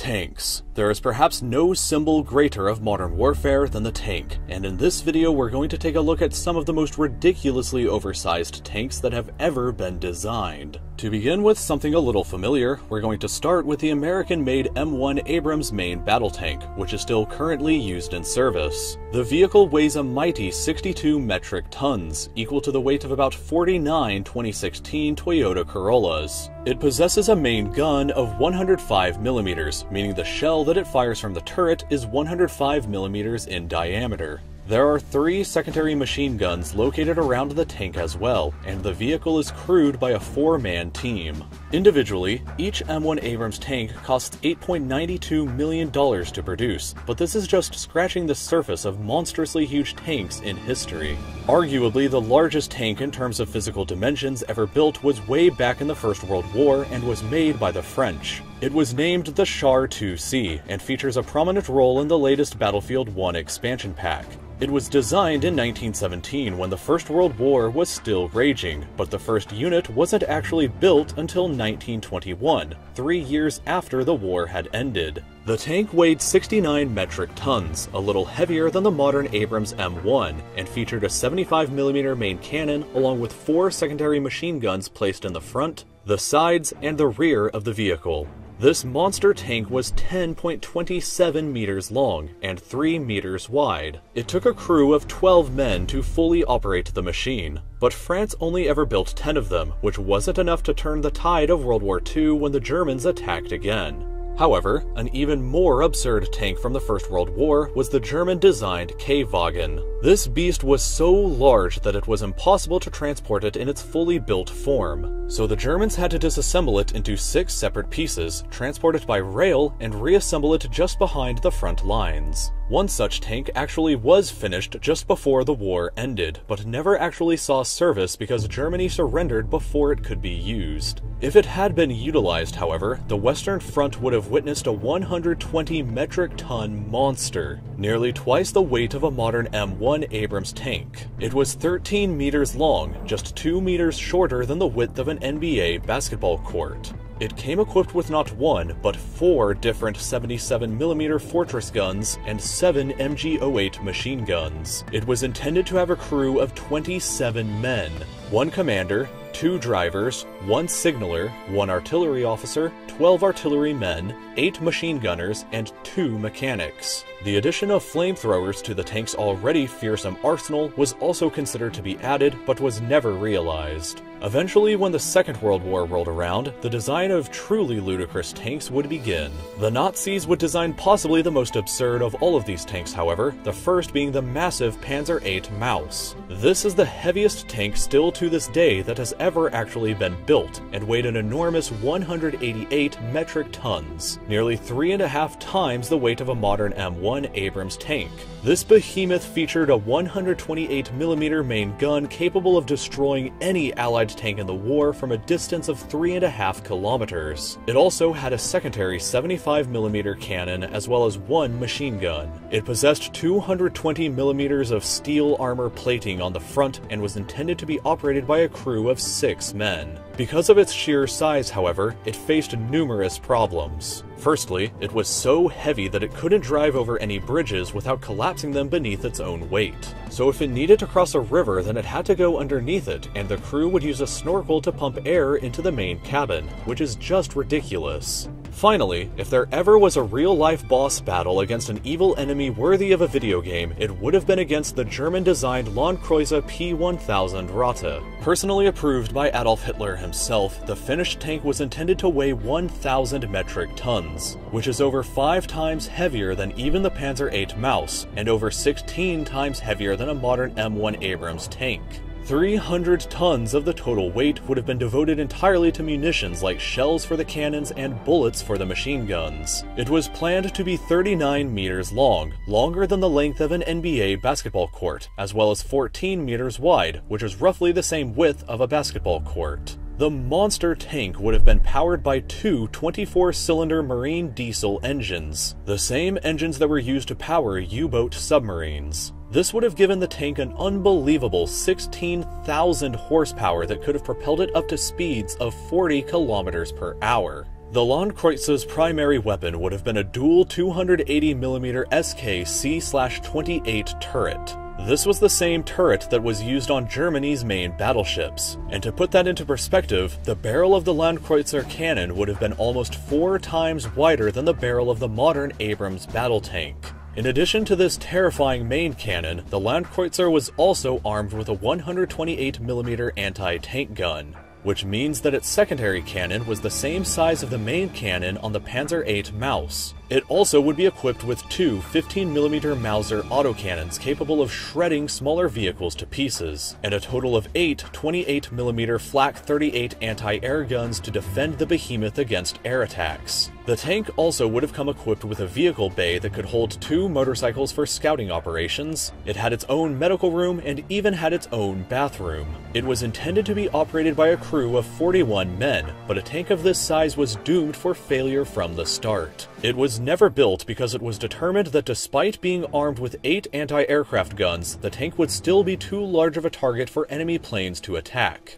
Tanks. There is perhaps no symbol greater of modern warfare than the tank, and in this video we're going to take a look at some of the most ridiculously oversized tanks that have ever been designed. To begin with something a little familiar, we're going to start with the American-made M1 Abrams main battle tank, which is still currently used in service. The vehicle weighs a mighty 62 metric tons, equal to the weight of about 49 2016 Toyota Corollas. It possesses a main gun of 105mm, meaning the shell that it fires from the turret is 105mm in diameter. There are 3 secondary machine guns located around the tank as well, and the vehicle is crewed by a 4-man team. Individually, each M1 Abrams tank costs $8.92 million to produce, but this is just scratching the surface of monstrously huge tanks in history. Arguably, the largest tank in terms of physical dimensions ever built was way back in the First World War and was made by the French. It was named the Char 2C and features a prominent role in the latest Battlefield 1 expansion pack. It was designed in 1917 when the First World War was still raging, but the first unit wasn't actually built until 1921, 3 years after the war had ended. The tank weighed 69 metric tons, a little heavier than the modern Abrams M1, and featured a 75mm main cannon along with 4 secondary machine guns placed in the front, the sides, and the rear of the vehicle. This monster tank was 10.27 meters long and 3 meters wide. It took a crew of 12 men to fully operate the machine, but France only ever built 10 of them, which wasn't enough to turn the tide of World War II when the Germans attacked again. However, an even more absurd tank from the First World War was the German-designed K-Wagen. This beast was so large that it was impossible to transport it in its fully built form, so the Germans had to disassemble it into 6 separate pieces, transport it by rail, and reassemble it just behind the front lines. One such tank actually was finished just before the war ended, but never actually saw service because Germany surrendered before it could be used. If it had been utilized, however, the Western Front would have witnessed a 120 metric ton monster, nearly twice the weight of a modern M1 Abrams tank. It was 13 meters long, just 2 meters shorter than the width of an NBA basketball court. It came equipped with not 1, but 4 different 77mm Fortress guns and 7 MG08 machine guns. It was intended to have a crew of 27 men, 1 commander, 2 drivers, 1 signaler, 1 artillery officer, 12 artillery men, 8 machine gunners, and 2 mechanics. The addition of flamethrowers to the tank's already fearsome arsenal was also considered to be added, but was never realized. Eventually, when the Second World War rolled around, the design of truly ludicrous tanks would begin. The Nazis would design possibly the most absurd of all of these tanks, however, the first being the massive Panzer VIII Maus. This is the heaviest tank still to this day that has ever actually been built, and weighed an enormous 188 metric tons, nearly 3.5 times the weight of a modern M1 Abrams tank. This behemoth featured a 128mm main gun capable of destroying any Allied tank in the war from a distance of 3.5 kilometers. It also had a secondary 75mm cannon as well as 1 machine gun. It possessed 220mm of steel armor plating on the front and was intended to be operated by a crew of 6 men. Because of its sheer size, however, it faced numerous problems. Firstly, it was so heavy that it couldn't drive over any bridges without collapsing them beneath its own weight. So if it needed to cross a river, then it had to go underneath it, and the crew would use a snorkel to pump air into the main cabin, which is just ridiculous. Finally, if there ever was a real-life boss battle against an evil enemy worthy of a video game, it would have been against the German-designed Landkreuzer P-1000 Ratte. Personally approved by Adolf Hitler himself, the finished tank was intended to weigh 1,000 metric tons, which is over 5 times heavier than even the Panzer VIII Maus, and over 16 times heavier than a modern M1 Abrams tank. 300 tons of the total weight would have been devoted entirely to munitions like shells for the cannons and bullets for the machine guns. It was planned to be 39 meters long, longer than the length of an NBA basketball court, as well as 14 meters wide, which is roughly the same width of a basketball court. The monster tank would have been powered by 2 24-cylinder marine diesel engines, the same engines that were used to power U-boat submarines. This would have given the tank an unbelievable 16,000 horsepower that could have propelled it up to speeds of 40 kilometers per hour. The Landkreuzer's primary weapon would have been a dual 280mm SK C/28 turret. This was the same turret that was used on Germany's main battleships. And to put that into perspective, the barrel of the Landkreuzer cannon would have been almost 4 times wider than the barrel of the modern Abrams battle tank. In addition to this terrifying main cannon, the Landkreuzer was also armed with a 128mm anti-tank gun, which means that its secondary cannon was the same size of the main cannon on the Panzer VIII Maus. It also would be equipped with 2 15mm Mauser autocannons capable of shredding smaller vehicles to pieces, and a total of 8 28mm Flak 38 anti-air guns to defend the behemoth against air attacks. The tank also would have come equipped with a vehicle bay that could hold 2 motorcycles for scouting operations. It had its own medical room and even had its own bathroom. It was intended to be operated by a crew of 41 men, but a tank of this size was doomed for failure from the start. It was never built because it was determined that despite being armed with 8 anti-aircraft guns, the tank would still be too large of a target for enemy planes to attack.